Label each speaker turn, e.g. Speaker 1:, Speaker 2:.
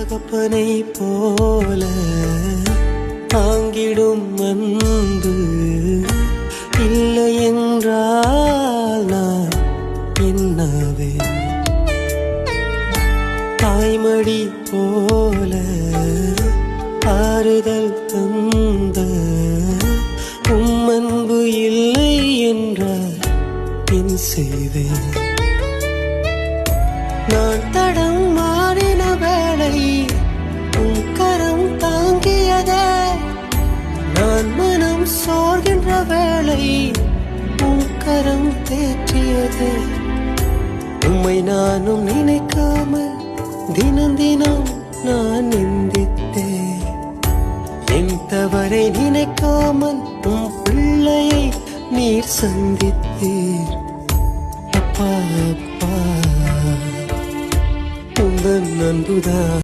Speaker 1: தகப்பனை போல தாங்கிடும் அன்பு இல்லை என்றால் நான் என்னவே. தாய்மடி போல ஆறுதல் தந்த அன்பு இல்லை என்றால் என் செய்வேன். நான் தடம் மாறின வேளை உன் கரம் தாங்கியதே. நான் மனம் சோர்கின்ற வேளை உன் கரம் தேற்றியதே. உம்மை நானும் நினைக்காமல் தினம் தினம் நான் நிந்தித்தேன். என் தவறை நினைக்காமல் உன் பிள்ளையை நீர் சந்தித்தீர். அப்பா அப்பா உந்தன் அன்புதான்